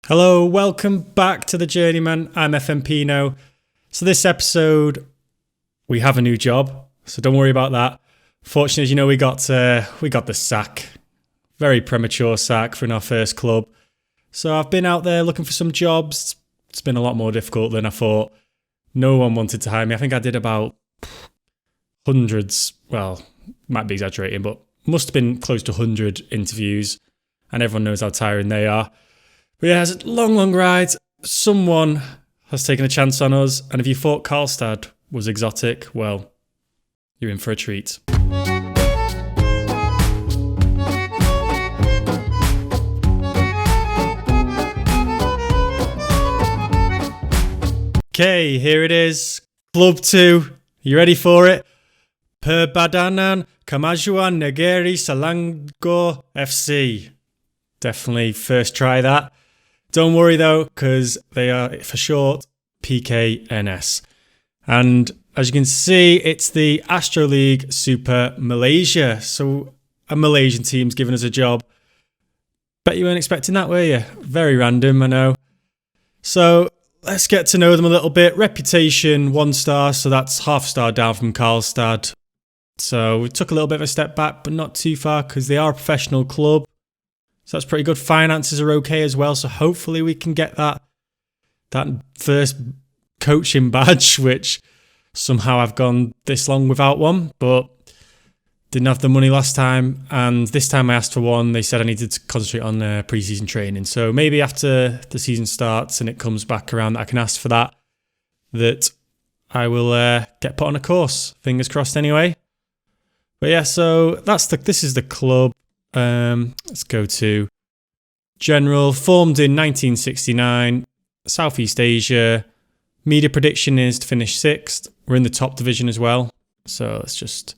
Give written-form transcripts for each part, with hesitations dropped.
Hello, welcome back to the Journeyman. I'm FM20. So this episode, we have a new job, so don't worry about that. Fortunately, as you know, we got the sack, very premature sack from our first club. So I've been out there looking for some jobs. It's been a lot more difficult than I thought. No one wanted to hire me. I think I did about hundreds. Well, might be exaggerating, but must have been close to 100 interviews, and everyone knows how tiring they are. But yeah, it's a long ride. Someone has taken a chance on us, and if you thought Karlstad was exotic, well, you're in for a treat. Okay, here it is. Club 2. You ready for it? Perbadanan Kamajuan Negeri Selangor FC. Definitely first try that. Don't worry though, because they are for short PKNS. And as you can see, it's the Astro League Super Malaysia. So a Malaysian team's given us a job. Bet you weren't expecting that, were you? Very random, I know. So let's get to know them a little bit. Reputation, 1 star, so that's half star down from Karlstad. So we took a little bit of a step back, but not too far because they are a professional club. So that's pretty good. Finances are okay as well. So hopefully we can get that first coaching badge, which somehow I've gone this long without one, but didn't have the money last time. And this time I asked for one. They said I needed to concentrate on preseason training. So maybe after the season starts and it comes back around that I can ask for that I will get put on a course. Fingers crossed anyway. But yeah, so this is the club. Let's go to general. Formed in 1969, Southeast Asia. Media prediction is to finish 6th. We're in the top division as well. So let's just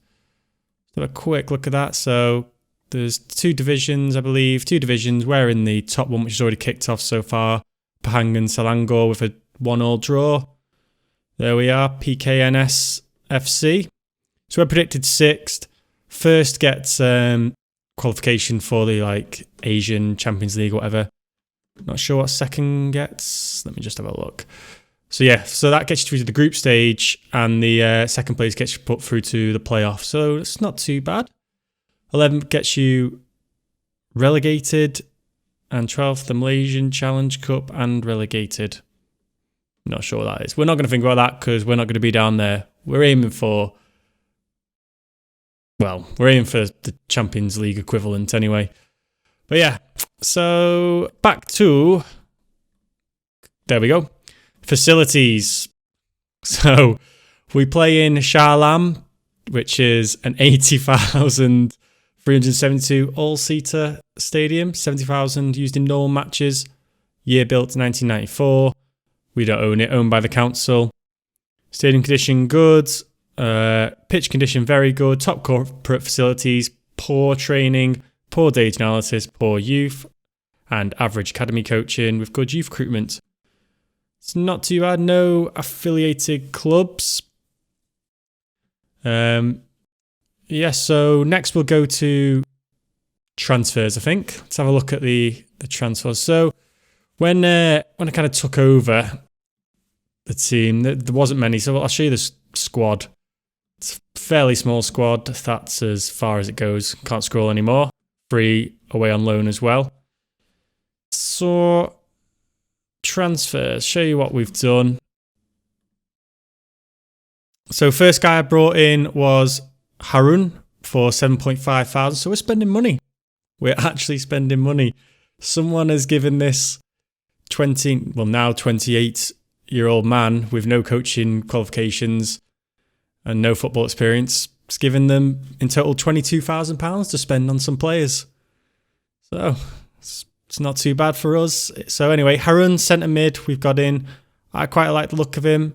have a quick look at that. So there's 2 divisions, I believe. 2 divisions. We're in the top one, which has already kicked off so far. Pahang and Selangor with a 1-1 draw. There we are, PKNS FC. So we're predicted 6th. First gets qualification for the Asian Champions League or whatever. Not sure what second gets. Let me just have a look. So yeah, so that gets you through to the group stage, and the second place gets you put through to the playoff. So it's not too bad. 11th gets you relegated, and 12th the Malaysian Challenge Cup and relegated. Not sure what that is. We're not going to think about that because we're not going to be down there. We're aiming for the Champions League equivalent anyway. But yeah, so back to, there we go, facilities. So we play in Shah Alam, which is an 80,372 all-seater stadium, 70,000 used in normal matches, year built 1994. We don't own it, owned by the council. Stadium condition good. Pitch condition very good, top corporate facilities, poor training, poor data analysis, poor youth, and average academy coaching with good youth recruitment. It's not too bad, no affiliated clubs. So next we'll go to transfers, I think. Let's have a look at the transfers. So when I kind of took over the team, there wasn't many, so I'll show you the squad. It's a fairly small squad. That's as far as it goes. Can't scroll anymore. Free away on loan as well. So transfers. Show you what we've done. So first guy I brought in was Harun for 7.5 thousand. So we're spending money. We're actually spending money. Someone has given this 28-year-old man with no coaching qualifications and no football experience, it's given them in total £22,000 to spend on some players. So it's not too bad for us. So anyway, Harun, centre mid, we've got in. I quite like the look of him.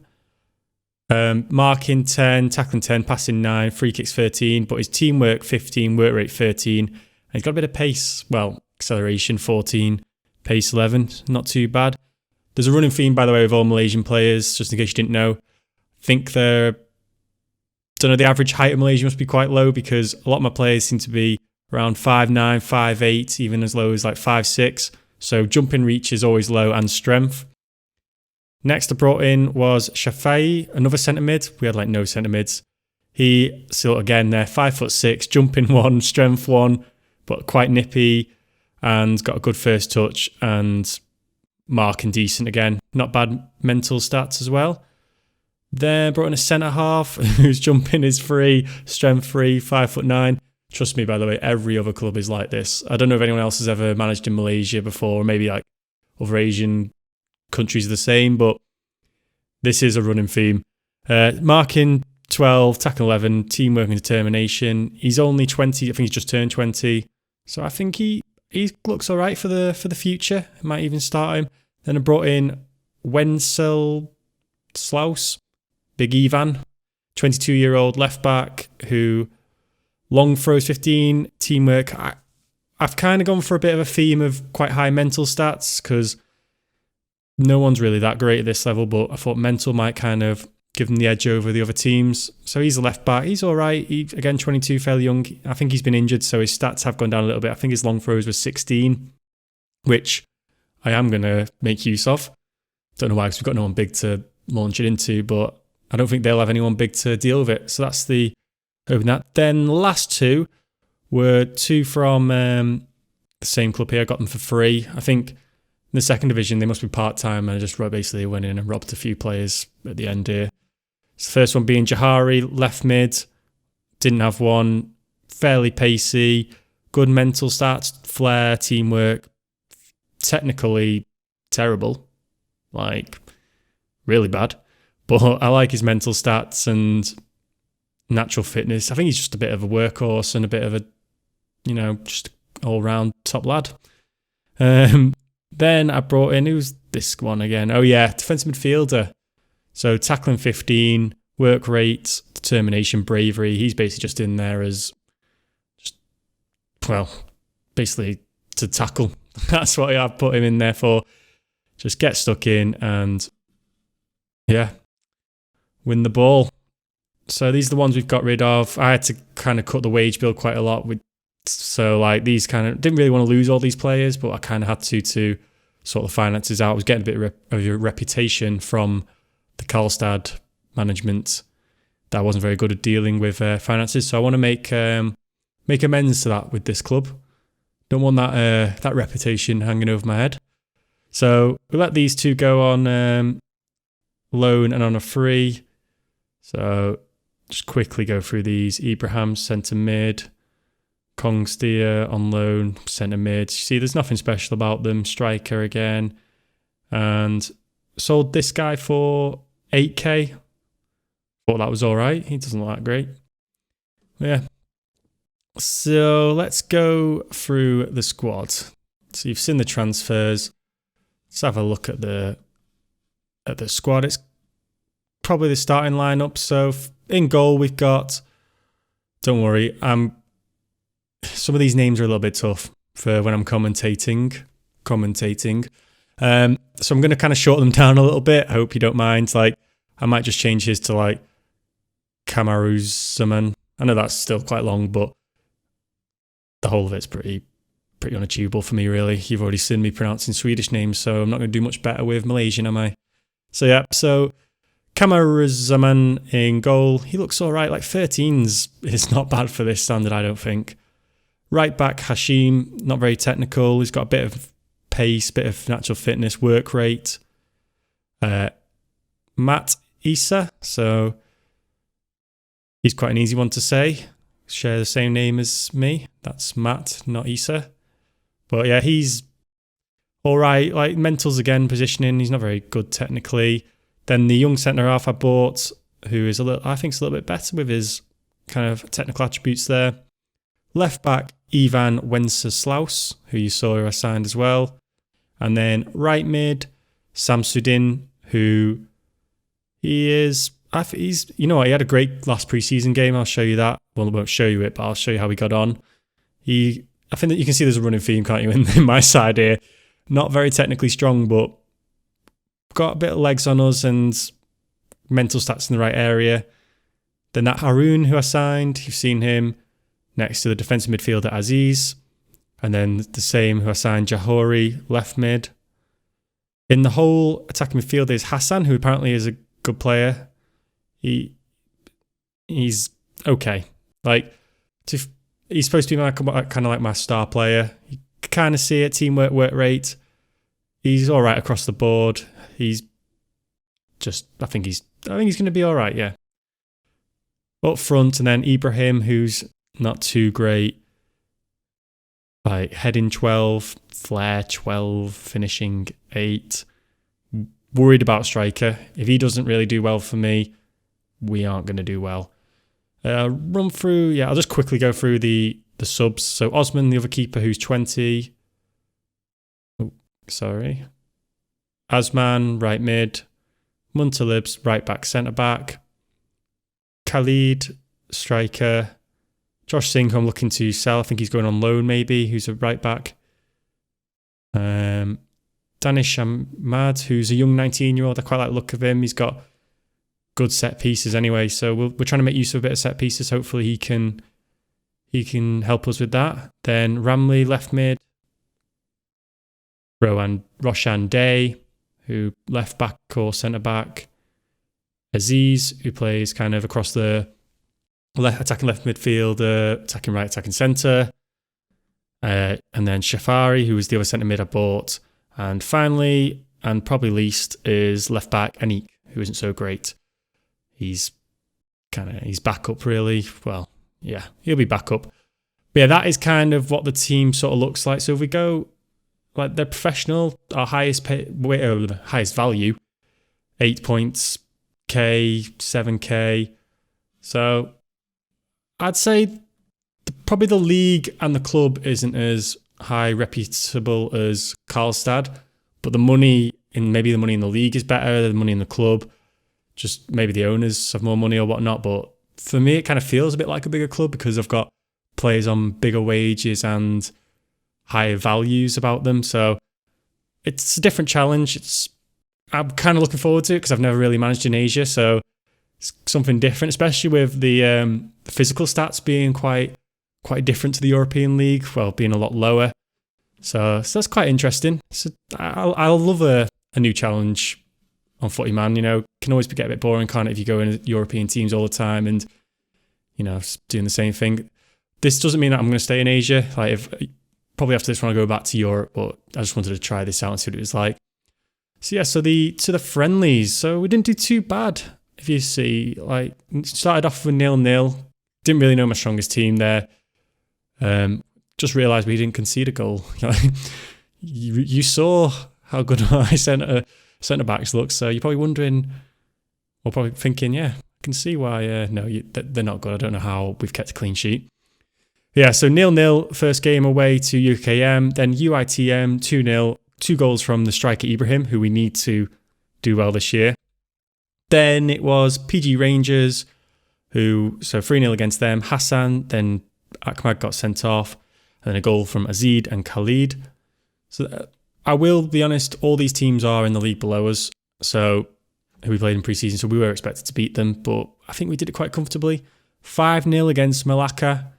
Marking 10, tackling 10, passing 9, free kicks 13, but his teamwork 15, work rate 13. And he's got a bit of pace, acceleration 14, pace 11, not too bad. There's a running theme, by the way, with all Malaysian players, just in case you didn't know. I think the average height of Malaysia must be quite low because a lot of my players seem to be around 5'9", 5'8", even as low as 5'6". So jumping reach is always low and strength. Next I brought in was Shafai, another centre mid. We had like no centre mids. He still again there, 5'6", jumping 1, strength 1, but quite nippy and got a good first touch and marking decent again. Not bad mental stats as well. Then brought in a centre half whose jumping is 3, strength 3, 5'9". Trust me, by the way, every other club is like this. I don't know if anyone else has ever managed in Malaysia before, or maybe like other Asian countries are the same, but this is a running theme. Marking 12, tackle 11, teamwork and determination. He's only 20. I think he's just turned 20. So I think he looks all right for the future. I might even start him. Then I brought in Wenzel Slaus, Big Ivan, 22-year-old left back who long throws 15, teamwork. I've kind of gone for a bit of a theme of quite high mental stats because no one's really that great at this level, but I thought mental might kind of give him the edge over the other teams. So he's a left back. He's all right. Again, 22, fairly young. I think he's been injured, so his stats have gone down a little bit. I think his long throws was 16, which I am going to make use of. Don't know why, because we've got no one big to launch it into, but I don't think they'll have anyone big to deal with it. So that's the hoping that. Then the last two were two from the same club here. I got them for free. I think in the second division, they must be part-time, and I just basically went in and robbed a few players at the end here. So the first one being Jahari, left mid, didn't have one, fairly pacey, good mental stats, flair, teamwork, technically terrible, like really bad, but I like his mental stats and natural fitness. I think he's just a bit of a workhorse and a bit of a, just all-round top lad. Then I brought in, who's this one again? Oh yeah, defensive midfielder. So tackling 15, work rate, determination, bravery. He's basically just in there as basically to tackle. That's what I've put him in there for. Just get stuck in and win the ball. So these are the ones we've got rid of. I had to kind of cut the wage bill quite a lot. So like these kind of, didn't really want to lose all these players, but I kind of had to sort the finances out. I was getting a bit of a reputation from the Karlstad management that I wasn't very good at dealing with finances. So I want to make amends to that with this club. Don't want that reputation hanging over my head. So we'll let these two go on loan and on a free. So just quickly go through these. Ibrahim, centre mid. Kongstia on loan, centre mid. You see, there's nothing special about them. Striker again. And sold this guy for 8k. Thought that was all right. He doesn't look that great. Yeah. So let's go through the squad. So you've seen the transfers. Let's have a look at the squad. It's probably the starting lineup. So in goal we've got, don't worry, some of these names are a little bit tough for when I'm commentating. So I'm going to kind of shorten them down a little bit. I hope you don't mind. Like, I might just change his to like Kamaruzaman. I know that's still quite long, but the whole of it's pretty unachievable for me, really. You've already seen me pronouncing Swedish names, so I'm not going to do much better with Malaysian, am I? So yeah, so Kamaruzaman in goal. He looks all right. Like 13s is not bad for this standard, I don't think. Right back, Hashim, not very technical. He's got a bit of pace, bit of natural fitness, work rate. Matt Issa, so he's quite an easy one to say. Share the same name as me. That's Matt, not Issa. But yeah, he's all right. Like mentals again, positioning. He's not very good technically. Then the young centre half I bought, who is I think is a little bit better with his kind of technical attributes there. Left back, Ivan Wenceslaus, who you saw I signed as well. And then right mid, Samsudin, who he's, you know what, he had a great last preseason game. I'll show you that. Well, I won't show you it, but I'll show you how he got on. I think that you can see there's a running theme, can't you, in my side here. Not very technically strong, but got a bit of legs on us and mental stats in the right area. Then that Haroon, who I signed, you've seen him next to the defensive midfielder Aziz. And then the same who I signed, Johori, left mid. In the whole attacking midfield is Hassan, who apparently is a good player. He's okay. Like, he's supposed to be kind of like my star player. You kind of see it, teamwork, work rate. He's all right across the board. I think he's going to be all right, yeah. Up front, and then Ibrahim, who's not too great. Like, heading 12, flair 12, finishing 8. Worried about striker. If he doesn't really do well for me, we aren't going to do well. Run through, yeah, I'll just quickly go through the subs. So Osman, the other keeper, who's 20. Oh, sorry. Asman, right mid. Muntalibs, right back, centre back. Khalid, striker. Josh Singh, who I'm looking to sell. I think he's going on loan maybe, who's a right back. Danish Ahmad, who's a young 19-year-old. I quite like the look of him. He's got good set pieces anyway. So we're trying to make use of a bit of set pieces. Hopefully he can help us with that. Then Ramley, left mid. Roshan Day, who left back or centre back. Aziz, who plays kind of across the attacking left midfield, attacking right, attacking centre. And then Shafari, who was the other centre mid I bought. And finally, and probably least, is left back Anik, who isn't so great. He's back up really. Well, yeah, he'll be back up. But yeah, that is kind of what the team sort of looks like. So if we go, like, they're professional, our highest value, 8 points, K, 7K. So I'd say probably the league and the club isn't as high reputable as Karlstad, but the money in the league is better, the money in the club, just maybe the owners have more money or whatnot. But for me, it kind of feels a bit like a bigger club because I've got players on bigger wages and higher values about them. So it's a different challenge. I'm kind of looking forward to it because I've never really managed in Asia, so it's something different, especially with the physical stats being quite different to the European League, well, being a lot lower. So that's quite interesting. So I'll love a new challenge on Footy Man. You know, can always get a bit boring, can't it, if you go in European teams all the time and, you know, doing the same thing. This doesn't mean that I'm going to stay in Asia. Like, probably after this one, I'll go back to Europe, but I just wanted to try this out and see what it was like. So yeah, to the friendlies. So we didn't do too bad. If you see, like, started off with 0-0. Didn't really know my strongest team there. Just realised we didn't concede a goal. You saw how good my centre backs look, so you're probably wondering, or probably thinking, yeah, I can see why. They're not good. I don't know how we've kept a clean sheet. Yeah, so 0-0 first game away to UKM, then UITM 2-0, 2 goals from the striker Ibrahim, who we need to do well this year. Then it was PG Rangers, so 3-0 against them. Hassan, then Ahmad got sent off, and then a goal from Azid and Khalid. So I will be honest, all these teams are in the league below us, so who we played in pre-season, so we were expected to beat them, but I think we did it quite comfortably. 5-0 against Malacca.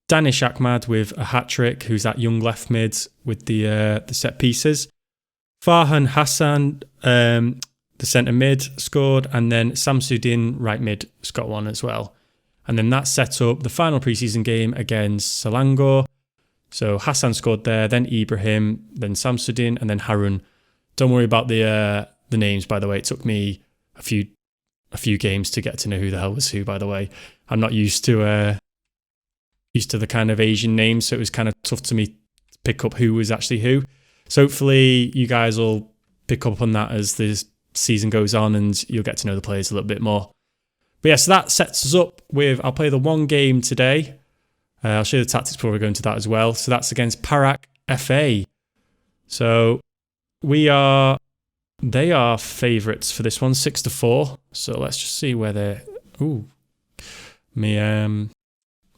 Danish Ahmad with a hat-trick, who's that young left mid with the set pieces. Farhan Hassan, the centre mid, scored, and then Samsudin, right mid, got one as well. And then that set up the final pre-season game against Selangor. So Hassan scored there, then Ibrahim, then Samsudin, and then Harun. Don't worry about the names, by the way. It took me a few games to get to know who the hell was who, by the way. I'm not used to the kind of Asian names, so it was kind of tough to me to pick up who was actually who. So hopefully you guys will pick up on that as the season goes on and you'll get to know the players a little bit more. But yeah, so that sets us up with, I'll play the one game today. I'll show you the tactics before we go into that as well. So that's against Perak FA. So they are favourites for this one, 6-4. So let's just see where they're.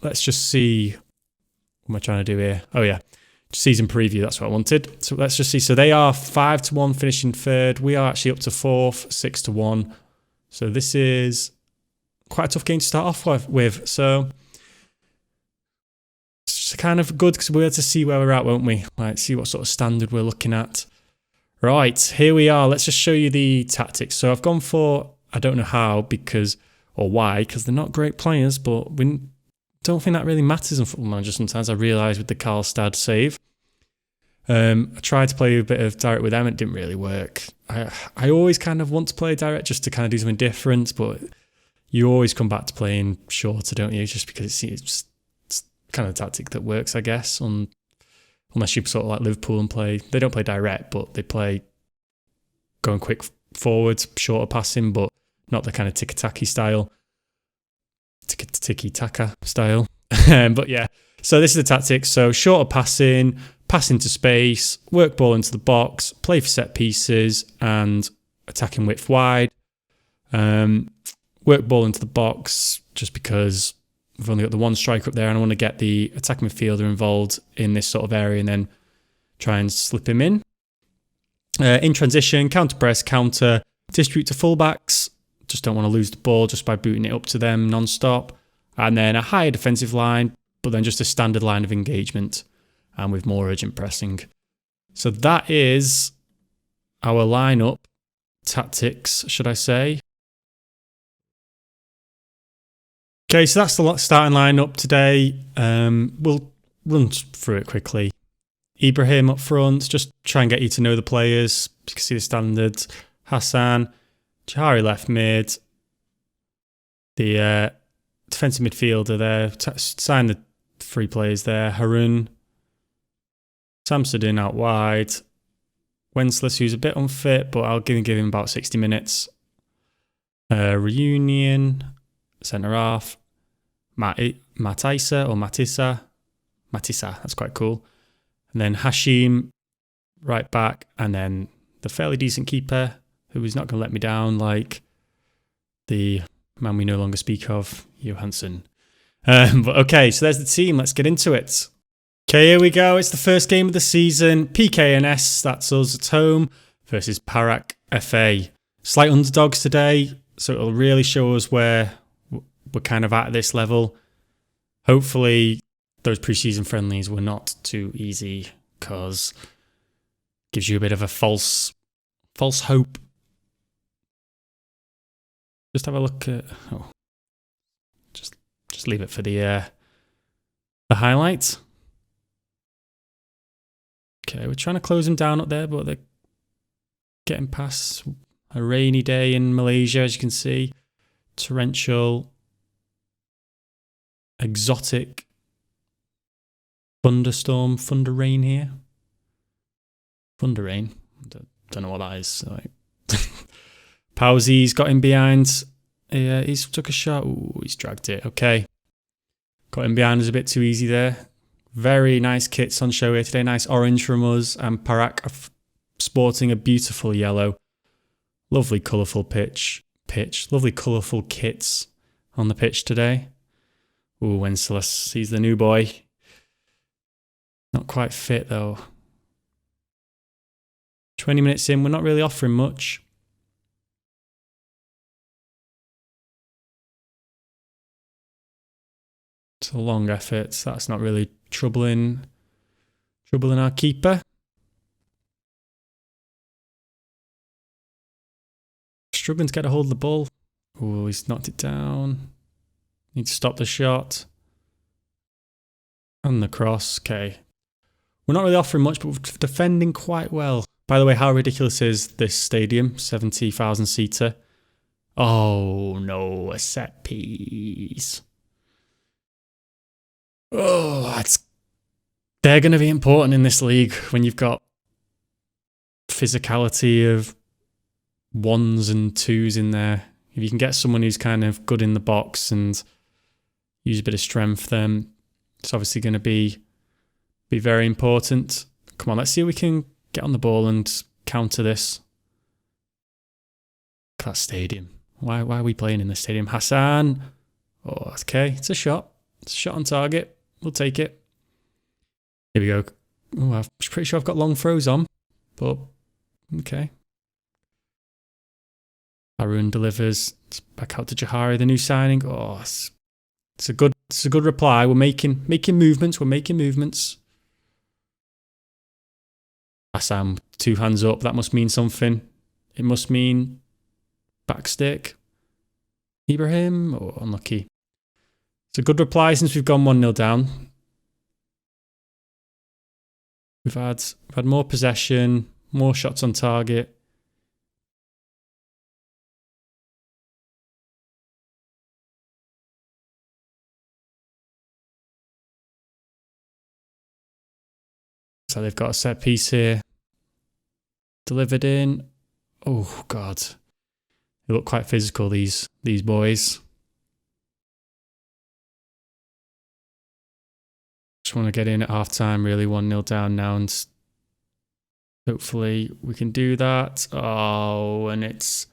Let's just see. What am I trying to do here? Oh yeah, season preview. That's what I wanted. So let's just see. So they are 5-1, finishing third. We are actually up to fourth, 6-1. So this is quite a tough game to start off with. So It's kind of good because we're able to see where we're at, won't we? Like, see what sort of standard we're looking at. Right, here we are. Let's just show you the tactics. So I've gone for, I don't know how, or why, because they're not great players, but we don't think that really matters in Football Manager sometimes. I realise with the Karlstad save. I tried to play a bit of direct with them, it didn't really work. I always kind of want to play direct just to kind of do something different, but you always come back to playing shorter, don't you? Just because it's kind of a tactic that works, I guess, unless you sort of like Liverpool and they don't play direct, but they play going quick forwards, shorter passing, but not the kind of tiki-taka style. Tiki-taka style. But yeah, so this is the tactics. So shorter passing to space, work ball into the box, play for set pieces, and attacking width wide. Work ball into the box just because we've only got the one striker up there and I want to get the attacking midfielder involved in this sort of area and then try and slip him in. In transition, counter press, counter, distribute to fullbacks. Just don't want to lose the ball just by booting it up to them non-stop. And then a higher defensive line, but then just a standard line of engagement and with more urgent pressing. So that is our lineup tactics, should I say. Okay, so that's the starting lineup today. We'll run through it quickly. Ibrahim up front, just try and get you to know the players. You can see the standards. Hassan, Jahari left mid. The defensive midfielder there. Sign the three players there. Harun. Samsudin out wide. Wenceslas, who's a bit unfit, but I'll give him about 60 minutes. Reunion, centre half. Matissa, that's quite cool. And then Hashim, right back, and then the fairly decent keeper, who is not going to let me down, like the man we no longer speak of, Johansson. But okay, so there's the team. Let's get into it. Okay, here we go. It's the first game of the season. PKNS, that's us at home, versus Parak FA. Slight underdogs today, so it'll really show us where we're kind of at this level. Hopefully, those preseason friendlies were not too easy, because it gives you a bit of a false hope. Just have a look at. Just leave it for the highlights. Okay, we're trying to close them down up there, but they're getting past a rainy day in Malaysia, as you can see. Torrential, exotic thunder rain here. Thunder rain. Don't know what that is. Like, Powsey's got him behind. He's took a shot. Ooh, he's dragged it. Okay. Got him behind us a bit too easy there. Very nice kits on show here today. Nice orange from us. And Parak sporting a beautiful yellow. Lovely colourful pitch. Lovely colourful kits on the pitch today. Ooh, Wenceslas. He's the new boy. Not quite fit though. 20 minutes in, we're not really offering much. It's a long effort. That's not really troubling our keeper. Struggling to get a hold of the ball. Oh, he's knocked it down. Need to stop the shot. And the cross. Okay. We're not really offering much, but we're defending quite well. By the way, how ridiculous is this stadium? 70,000 seater. Oh no, a set piece. Oh, they're going to be important in this league when you've got physicality of ones and twos in there. If you can get someone who's kind of good in the box and use a bit of strength, then it's obviously going to be very important. Come on, let's see if we can get on the ball and counter this. Look at that stadium. Why are we playing in this stadium? Hassan. Oh, okay. It's a shot. It's a shot on target. We'll take it. Here we go. Oh, I'm pretty sure I've got long throws on, but okay. Harun delivers. It's back out to Jahari, the new signing. Oh, It's a good reply. We're making movements. We're making movements. Hassan, 2 hands up. That must mean something. It must mean backstick. Ibrahim, or unlucky. It's a good reply since we've gone 1-0 down. We've had more possession, more shots on target. So they've got a set piece here. Delivered in. Oh, God. They look quite physical, these boys. Just want to get in at half-time, really. 1-0 down now, and hopefully we can do that. Oh, and it's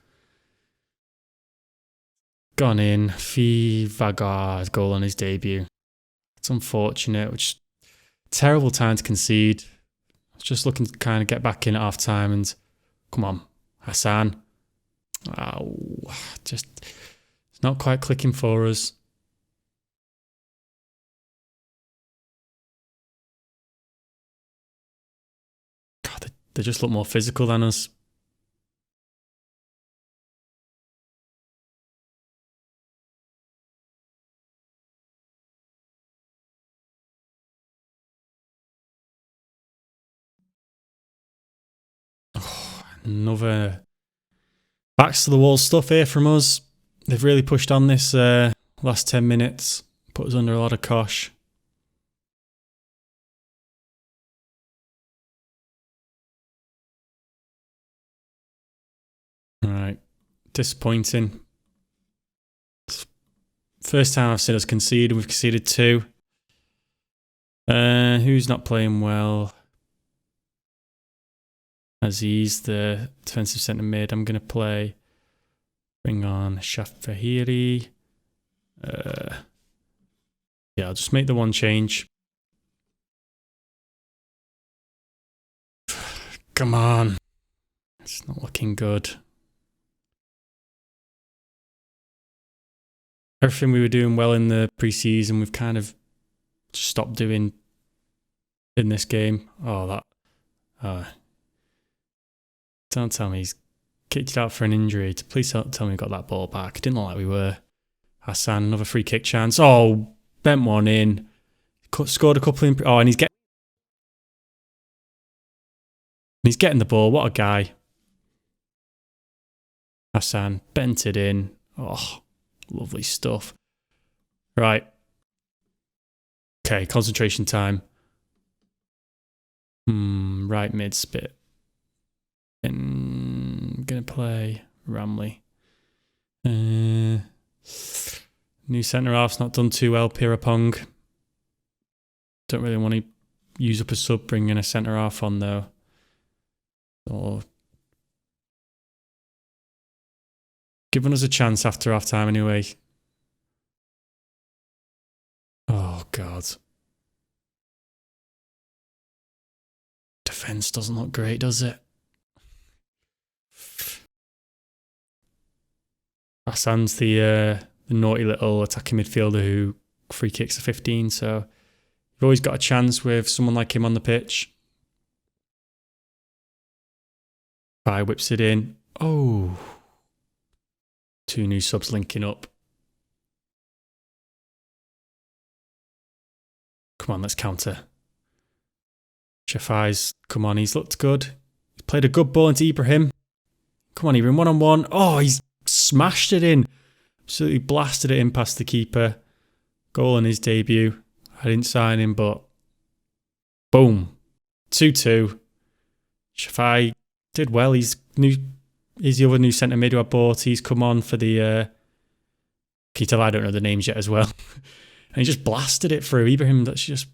gone in. Vagard goal on his debut. It's unfortunate, which terrible time to concede. I was just looking to kind of get back in at half-time, and come on, Hassan. Oh, just it's not quite clicking for us. God, they just look more physical than us. Oh, another backs to the wall stuff here from us. They've really pushed on this last 10 minutes. Put us under a lot of cosh. Right. Disappointing. First time I've seen us concede. We've conceded 2. Who's not playing well? Aziz, the defensive centre mid. I'm going to bring on Shafahiri. Yeah, I'll just make the one change. Come on. It's not looking good. Everything we were doing well in the preseason, we've kind of just stopped doing in this game. Oh, don't tell me he's kicked it out for an injury. Please don't tell me we got that ball back. It didn't look like we were. Hassan, another free kick chance. Oh, bent one in. Scored a couple in. Oh, and he's getting the ball. What a guy. Hassan bent it in. Oh, lovely stuff. Right. Okay, concentration time. Right mid spit. And gonna play Ramley. New centre half's not done too well. Pirapong. Don't really want to use up a sub, bringing a centre half on though. Or giving us a chance after half time anyway. Oh God. Defence doesn't look great, does it? Hassan's the naughty little attacking midfielder who free kicks a 15, so you've always got a chance with someone like him on the pitch. Whips it in. Oh. 2 new subs linking up. Come on, let's counter. Shafai's come on, he's looked good. He's played a good ball into Ibrahim. Come on, Ibrahim, 1-on-1. Oh, he's smashed it in. Absolutely blasted it in past the keeper. Goal in his debut. I didn't sign him, but boom. 2-2. Shafai did well. He's the other new centre mid who I bought. He's come on for the can you tell I don't know the names yet as well. And he just blasted it through. Ibrahim that's just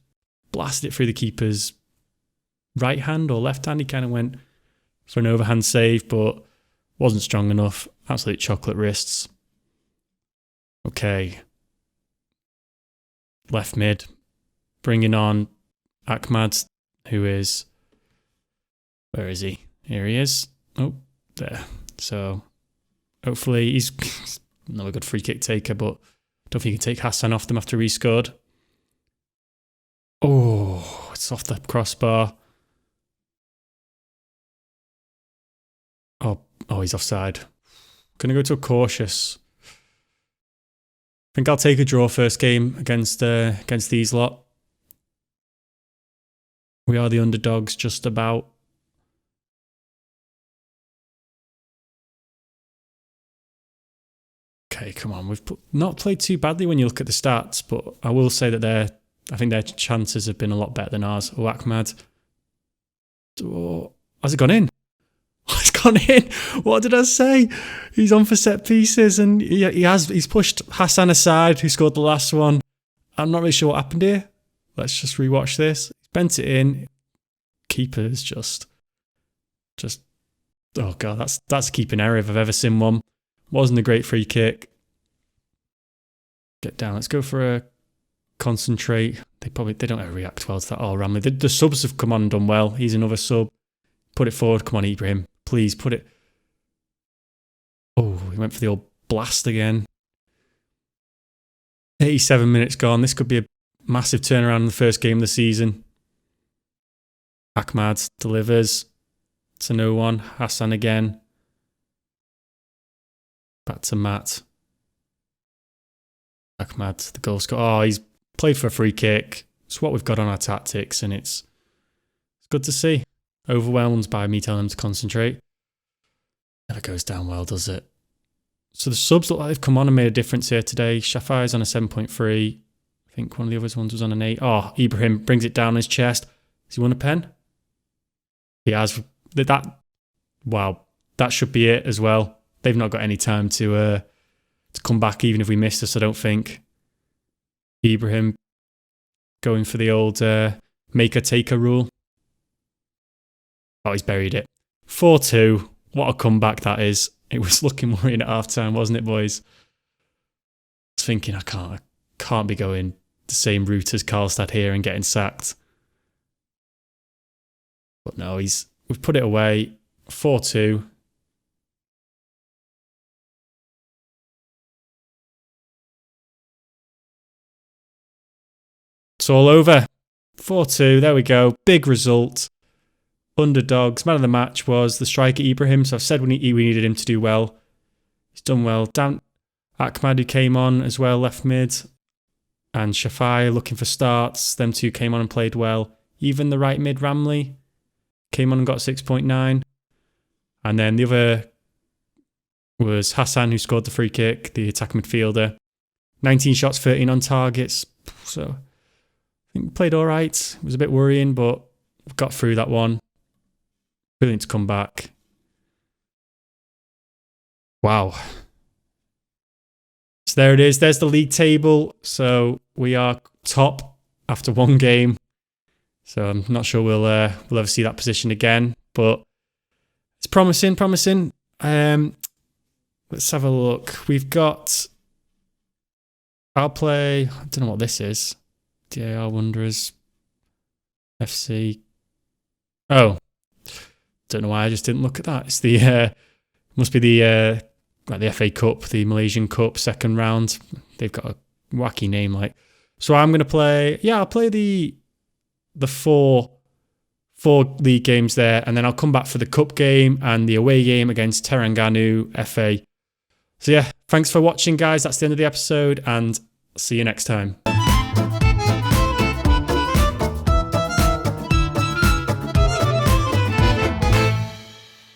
blasted it through the keeper's right hand or left hand. He kind of went for an overhand save, but wasn't strong enough. Absolute chocolate wrists. Okay. Left mid. Bringing on Ahmad, who is... Where is he? Here he is. Oh, there. So, hopefully he's not a good free kick taker, but Don't think you can take Hassan off them after he scored. Oh, it's off the crossbar. Oh, he's offside. Gonna go to a cautious. I think I'll take a draw first game against these lot. We are the underdogs, just about. Okay, come on. We've not played too badly when you look at the stats, but I will say that I think their chances have been a lot better than ours. Oh, Ahmad. Oh, has it gone in? It's gone in. What did I say? He's on for set pieces, and he's pushed Hassan aside, who scored the last one. I'm not really sure what happened here. Let's just rewatch this. He's bent it in. Keeper's just. Oh god, that's a keeping error if I've ever seen one. Wasn't a great free kick. Get down. Let's go for a concentrate. They don't ever react well to that. Oh, Ramley. The subs have come on and done well. He's another sub. Put it forward. Come on, Ibrahim. Please put it. Oh, he went for the old blast again. 87 minutes gone. This could be a massive turnaround in the first game of the season. Ahmad delivers to no one. Hassan again. Back to Matt. Ahmad, the goal scorer. Oh, he's played for a free kick. It's what we've got on our tactics, and it's good to see. Overwhelmed by me telling him to concentrate. Never goes down well, does it? So the subs look like they've come on and made a difference here today. Shafai's on a 7.3. I think one of the other ones was on an 8. Oh, Ibrahim brings it down his chest. Has he won a pen? He has. Wow, that should be it as well. They've not got any time to come back, even if we missed us, I don't think. Ibrahim going for the old maker-taker rule. Oh, he's buried it. 4-2. What a comeback that is. It was looking worrying at half-time, wasn't it, boys? I was thinking, I can't be going the same route as Karlstad here and getting sacked. But no, we've put it away. 4-2. It's all over. 4-2. There we go. Big result. Underdogs. Man of the match was the striker Ibrahim. So I've said we needed him to do well. He's done well. Dan Ahmad, who came on as well, left mid. And Shafai looking for starts. Them two came on and played well. Even the right mid, Ramley, came on and got 6.9. And then the other was Hassan, who scored the free kick, the attacking midfielder. 19 shots, 13 on targets. So I think we played all right. It was a bit worrying, but we got through that one. Brilliant to come back. Wow. So there it is. There's the league table. So we are top after one game. So I'm not sure we'll ever see that position again. But it's promising. Let's have a look. We've got... I'll play... I don't know what this is. DAR Wanderers. FC. Oh. Don't know why I just didn't look at that. It's the... must be the FA Cup, the Malaysian Cup second round. They've got a wacky name like. So I'm going to play... Yeah, I'll play the four league games there, and then I'll come back for the cup game and the away game against Terengganu FA. So yeah, thanks for watching, guys. That's the end of the episode, and see you next time.